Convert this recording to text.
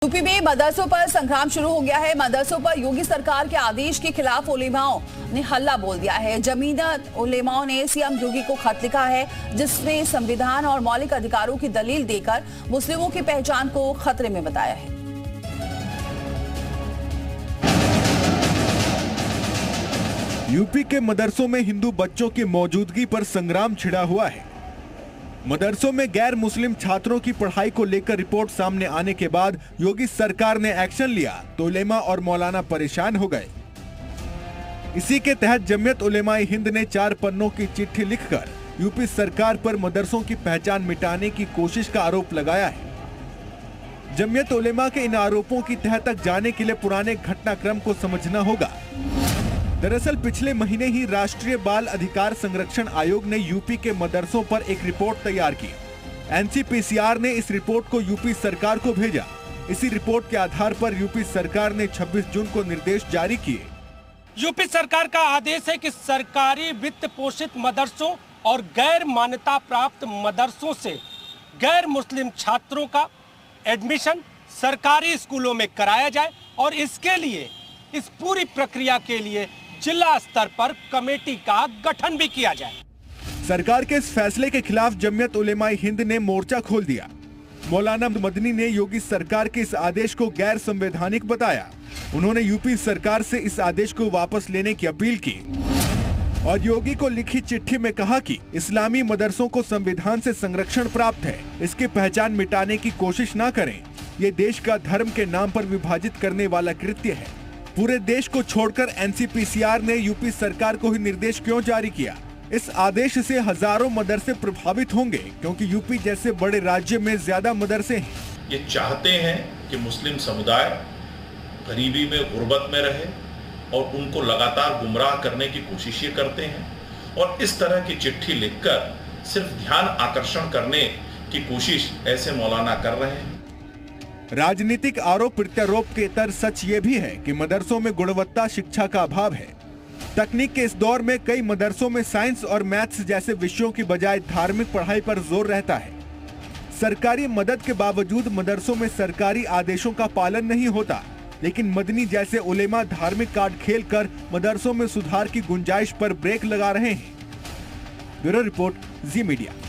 UP में मदरसों पर संग्राम शुरू हो गया है। मदरसों पर योगी सरकार के आदेश के खिलाफ उलेमाओं ने हल्ला बोल दिया है। जमीयत उलेमाओं ने सीएम योगी को खत लिखा है, जिसमें संविधान और मौलिक अधिकारों की दलील देकर मुस्लिमों की पहचान को खतरे में बताया है। यूपी के मदरसों में हिंदू बच्चों की मौजूदगी पर संग्राम छिड़ा हुआ है। मदरसों में गैर मुस्लिम छात्रों की पढ़ाई को लेकर रिपोर्ट सामने आने के बाद योगी सरकार ने एक्शन लिया तो उलेमा और मौलाना परेशान हो गए। इसी के तहत जमीयत उलेमाए हिंद ने 4 पन्नों की चिट्ठी लिखकर यूपी सरकार पर मदरसों की पहचान मिटाने की कोशिश का आरोप लगाया है। जमीयत उलेमा के इन आरोपों की तह तक जाने के लिए पुराने घटनाक्रम को समझना होगा। दरअसल पिछले महीने ही राष्ट्रीय बाल अधिकार संरक्षण आयोग ने यूपी के मदरसों पर एक रिपोर्ट तैयार की। एनसीपीसीआर ने इस रिपोर्ट को यूपी सरकार को भेजा। इसी रिपोर्ट के आधार पर यूपी सरकार ने 26 जून को निर्देश जारी किए। यूपी सरकार का आदेश है कि सरकारी वित्त पोषित मदरसों और गैर मान्यता प्राप्त मदरसों से गैर मुस्लिम छात्रों का एडमिशन सरकारी स्कूलों में कराया जाए और इसके लिए इस पूरी प्रक्रिया के लिए जिला स्तर पर कमेटी का गठन भी किया जाए। सरकार के इस फैसले के खिलाफ जमीयत उलेमाए हिंद ने मोर्चा खोल दिया। मौलाना मदनी ने योगी सरकार के इस आदेश को गैर संवैधानिक बताया। उन्होंने यूपी सरकार से इस आदेश को वापस लेने की अपील की और योगी को लिखी चिट्ठी में कहा कि इस्लामी मदरसों को संविधान से संरक्षण प्राप्त है, इसकी पहचान मिटाने की कोशिश न करें। ये देश का धर्म के नाम पर विभाजित करने वाला कृत्य है। पूरे देश को छोड़कर एनसीपीसीआर ने यूपी सरकार को ही निर्देश क्यों जारी किया? इस आदेश से हजारों मदरसे प्रभावित होंगे, क्योंकि यूपी जैसे बड़े राज्य में ज्यादा मदरसे हैं। ये चाहते हैं कि मुस्लिम समुदाय गरीबी में, गुर्बत में रहे और उनको लगातार गुमराह करने की कोशिश ये करते हैं और इस तरह की चिट्ठी लिखकर सिर्फ ध्यान आकर्षण करने की कोशिश ऐसे मौलाना कर रहे हैं। राजनीतिक आरोप प्रत्यारोप के तर सच ये भी है कि मदरसों में गुणवत्ता शिक्षा का अभाव है। तकनीक के इस दौर में कई मदरसों में साइंस और मैथ्स जैसे विषयों की बजाय धार्मिक पढ़ाई पर जोर रहता है। सरकारी मदद के बावजूद मदरसों में सरकारी आदेशों का पालन नहीं होता, लेकिन मदनी जैसे उलेमा धार्मिक कार्ड खेलकर मदरसों में सुधार की गुंजाइश पर ब्रेक लगा रहे हैं। ब्यूरो रिपोर्ट, जी मीडिया।